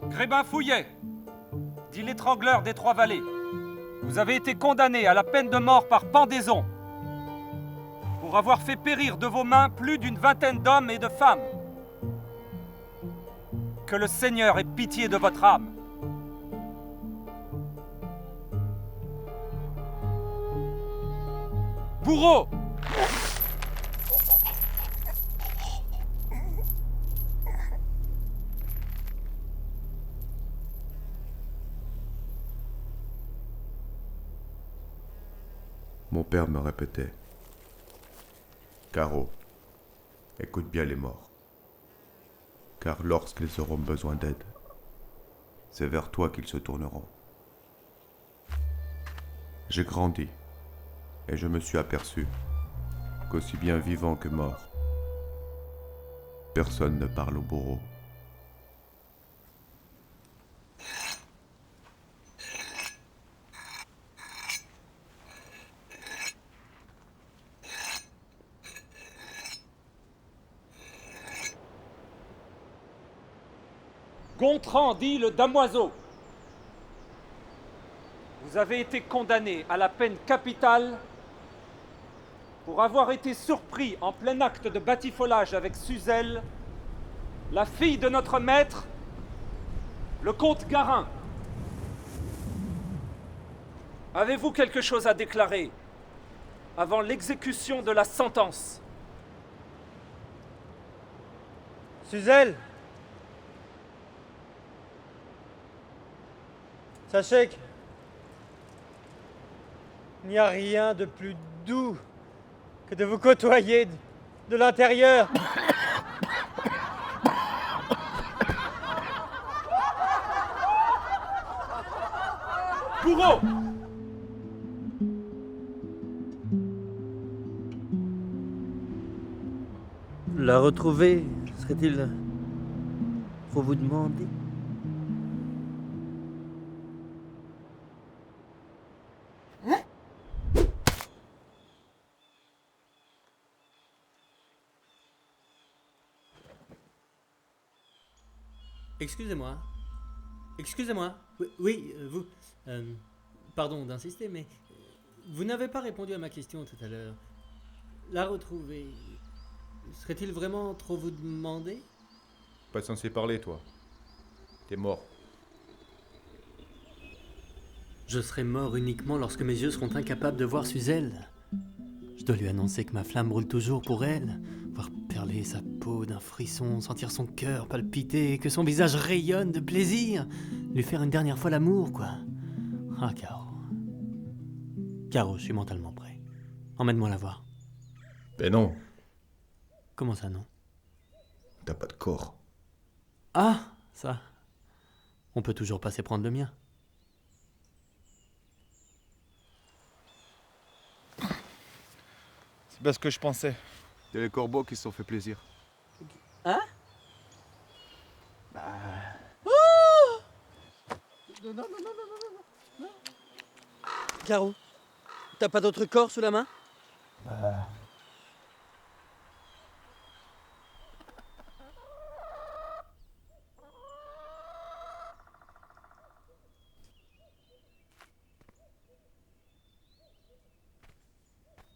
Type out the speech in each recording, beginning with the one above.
Grébin Fouillet, dit l'étrangleur des Trois-Vallées, vous avez été condamné à la peine de mort par pendaison pour avoir fait périr de vos mains plus d'une vingtaine d'hommes et de femmes. Que le Seigneur ait pitié de votre âme. Bourreau! Mon père me répétait, Caro, écoute bien les morts, car lorsqu'ils auront besoin d'aide, c'est vers toi qu'ils se tourneront. J'ai grandi, et je me suis aperçu qu'aussi bien vivant que mort, personne ne parle au bourreau. Gontran dit le damoiseau. Vous avez été condamné à la peine capitale pour avoir été surpris en plein acte de batifolage avec Suzelle, la fille de notre maître, le comte Garin. Avez-vous quelque chose à déclarer avant l'exécution de la sentence? Suzelle! Sachez qu'il n'y a rien de plus doux que de vous côtoyer de l'intérieur. Bourreau! La retrouver serait-il trop vous demander? Excusez-moi. Excusez-moi. Oui, vous... pardon d'insister, mais... Vous n'avez pas répondu à ma question tout à l'heure. La retrouver... Serait-il vraiment trop vous demander? Pas censé parler, toi. T'es mort. Je serai mort uniquement lorsque mes yeux seront incapables de voir Suzelle. Je dois lui annoncer que ma flamme brûle toujours pour elle, voir perler sa peau d'un frisson, sentir son cœur palpiter, que son visage rayonne de plaisir, lui faire une dernière fois l'amour, quoi. Ah, Caro. Caro, je suis mentalement prêt. Emmène-moi la voir. Ben non, Comment ça, non? t'as pas de corps. Ah, ça. On peut toujours passer prendre le mien. C'est pas ce que je pensais. C'est les corbeaux qui se sont fait plaisir. Hein? Caro, t'as pas d'autre corps sous la main?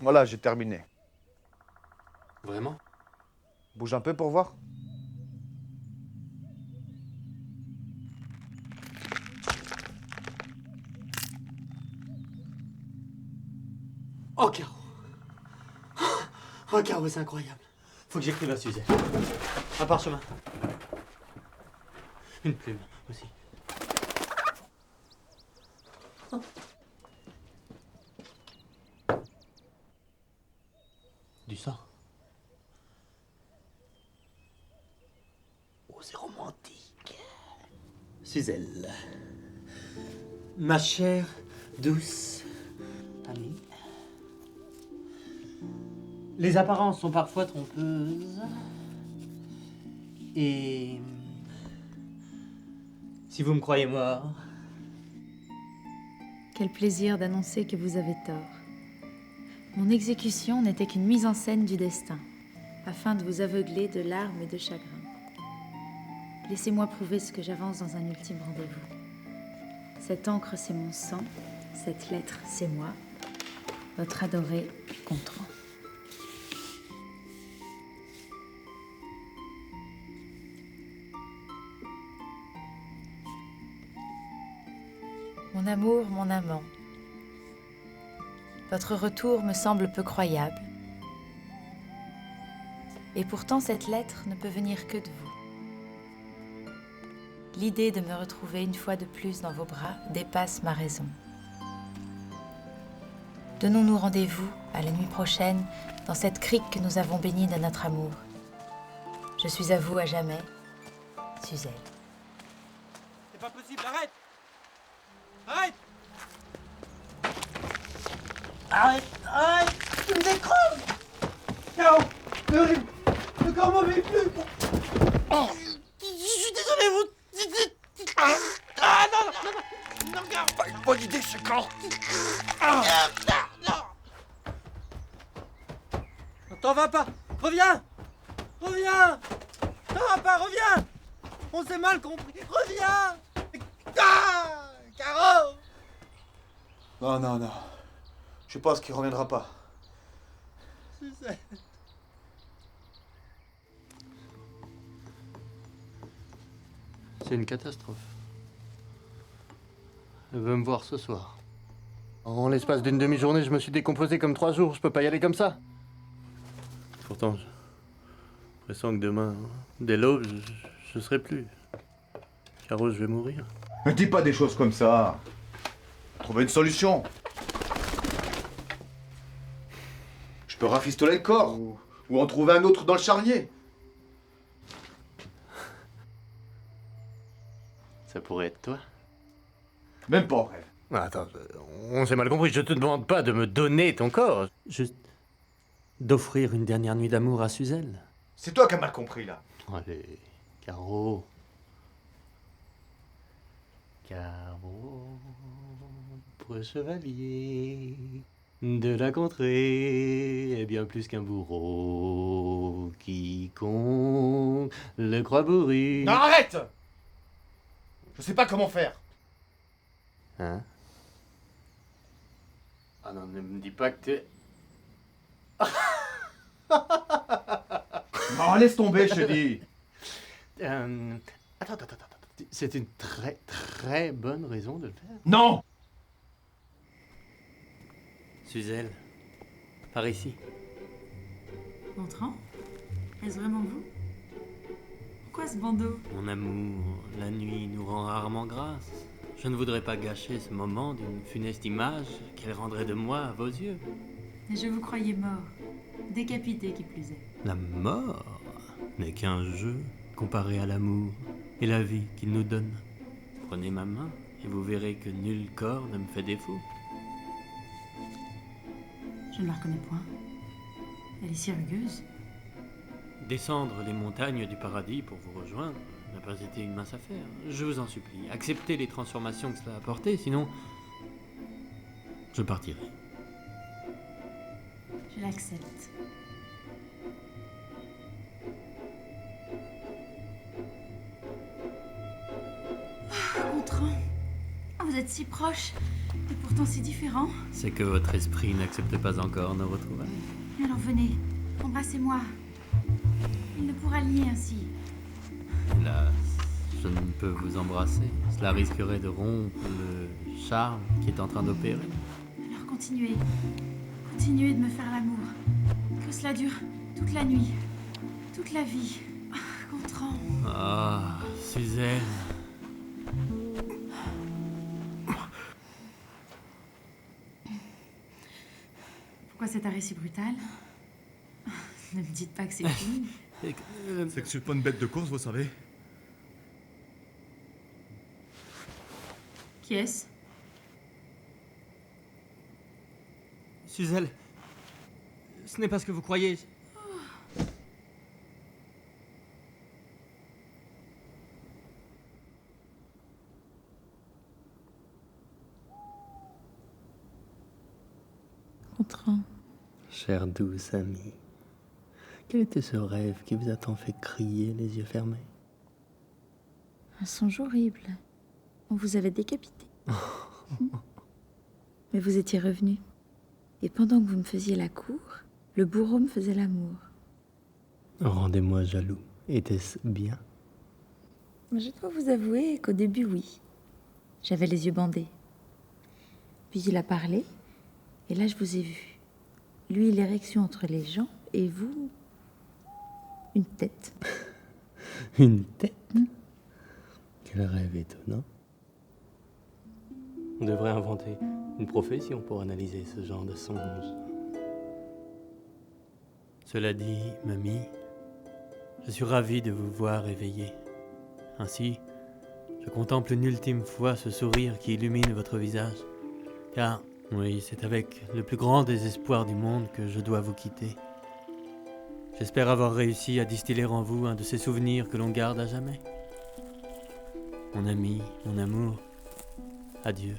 Voilà, j'ai terminé. Vraiment? Bouge un peu pour voir. Oh, Caro. Oh, Caro, c'est incroyable. Faut que j'écrive à Suzette. Un parchemin. Une plume aussi. Du sang. Oh, c'est romantique. Suzelle. Ma chère, douce amie. Les apparences sont parfois trompeuses. Et... si vous me croyez mort... Quel plaisir d'annoncer que vous avez tort. Mon exécution n'était qu'une mise en scène du destin, afin de vous aveugler de larmes et de chagrin. Laissez-moi prouver ce que j'avance dans un ultime rendez-vous. Cette encre, c'est mon sang. Cette lettre, c'est moi. Votre adoré Gontran. Mon amour, mon amant. Votre retour me semble peu croyable. Et pourtant, cette lettre ne peut venir que de vous. L'idée de me retrouver une fois de plus dans vos bras dépasse ma raison. Donnons-nous rendez-vous à la nuit prochaine dans cette crique que nous avons bénie de notre amour. Je suis à vous à jamais, Suzelle. C'est pas possible, arrête! Arrête! Arrête! Tu me décroches! Caro! Le corps mobile plus! Je suis désolé, vous... Ah non, Caro! Pas une bonne idée, ce camp. Non! T'en vas pas! Reviens! Reviens! T'en vas pas, reviens! On s'est mal compris! Reviens! Ah! Caro! Non. Je pense qu'il reviendra pas. Suzelle. C'est une catastrophe. Elle veut me voir ce soir. En l'espace d'une demi-journée, je me suis décomposé comme 3 jours. Je peux pas y aller comme ça. Pourtant, j'ai l'impression que demain, dès l'aube, je serai plus. Caro, je vais mourir. Ne dis pas des choses comme ça. Trouver une solution. Je peux rafistoler le corps ou en trouver un autre dans le charnier. Ça pourrait être toi. Même pas en rêve. Attends, on s'est mal compris. Je te demande pas de me donner ton corps. Juste d'offrir une dernière nuit d'amour à Suzelle. C'est toi qui as mal compris là. Allez, Caro. Caro, pour chevalier de la contrée est bien plus qu'un bourreau. Quiconque le croit bourru. Non, arrête! Je sais pas comment faire. Hein? Ah non, ne me dis pas que t'es... Non, laisse tomber, je te dis. Attends. C'est une très bonne raison de le faire. Non. Suzelle, par ici. Gontran? Est-ce vraiment vous? Pourquoi ce bandeau? Mon amour, la nuit nous rend rarement grâce. Je ne voudrais pas gâcher ce moment d'une funeste image qu'elle rendrait de moi à vos yeux. Et je vous croyais mort. Décapité qui plus est. La mort n'est qu'un jeu comparé à l'amour et la vie qu'il nous donne. Prenez ma main et vous verrez que nul corps ne me fait défaut. Je ne la reconnais point. Elle est si rugueuse. Descendre les montagnes du paradis pour vous rejoindre n'a pas été une mince affaire. Je vous en supplie, acceptez les transformations que cela a apportées, sinon je partirai. Je l'accepte. Gontran, vous êtes si proches et pourtant si différents. C'est que votre esprit n'accepte pas encore nos retrouvailles. Alors venez, embrassez-moi. Il ne pourra nier ainsi. Hélas, je ne peux vous embrasser. Cela risquerait de rompre le charme qui est en train d'opérer. Alors continuez. Continuez de me faire l'amour. Que cela dure toute la nuit. Toute la vie. Ah, Gontran. Ah, Suzelle. Pourquoi cet arrêt si brutal? Ne me dites pas que c'est fini. C'est que je suis pas une bête de course, vous savez. Qui est-ce? Suzelle, ce n'est pas ce que vous croyez. Gontran. Chère douce amie, quel était ce rêve qui vous a tant fait crier les yeux fermés? Un songe horrible. On vous avait décapité. Mais vous étiez revenu. Et pendant que vous me faisiez la cour, le bourreau me faisait l'amour. Rendez-moi jaloux. Était-ce bien? Je dois vous avouer qu'au début, oui. J'avais les yeux bandés. Puis il a parlé, et là je vous ai vu. Lui, l'érection entre les jambes, et vous, une tête. Une tête? Quel rêve étonnant. On devrait inventer une profession pour analyser ce genre de songe. Cela dit, mamie, je suis ravi de vous voir éveillée. Ainsi, je contemple une ultime fois ce sourire qui illumine votre visage. Car, oui, c'est avec le plus grand désespoir du monde que je dois vous quitter. J'espère avoir réussi à distiller en vous un de ces souvenirs que l'on garde à jamais. Mon ami, mon amour, adieu.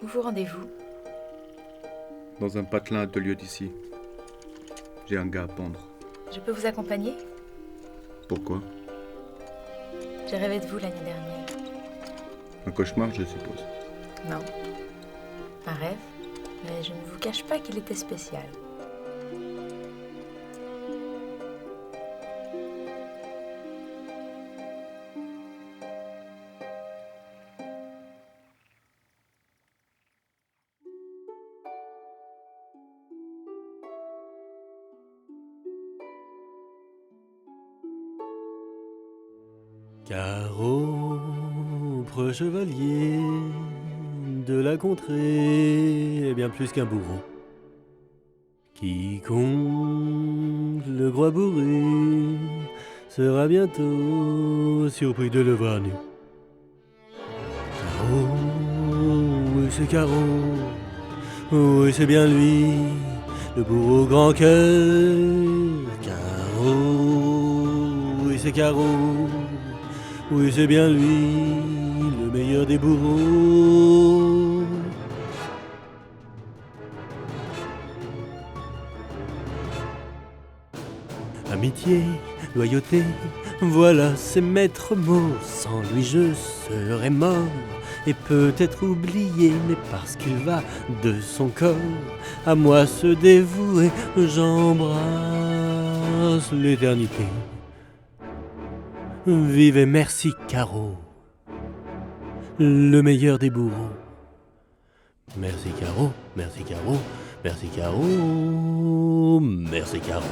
Où vous rendez-vous? Dans un patelin à 2 lieues d'ici. J'ai un gars à pendre. Je peux vous accompagner? Pourquoi? J'ai rêvé de vous l'année dernière. Un cauchemar, je suppose. Non. Un rêve, mais je ne vous cache pas qu'il était spécial. Caro, chevalier de la contrée est bien plus qu'un bourreau. Quiconque le croit bourré sera bientôt surpris de le voir nu. Caro, oui c'est Caro, oui c'est bien lui, le bourreau grand cœur. Caro, oui c'est Caro, oui c'est bien lui, le meilleur des bourreaux. Amitié, loyauté, voilà ses maîtres mots. Sans lui je serais mort et peut-être oublié, mais parce qu'il va de son corps à moi se dévouer, j'embrasse l'éternité. Vive et merci Caro, le meilleur des bourreaux. Merci Caro, merci Caro, merci Caro, merci Caro.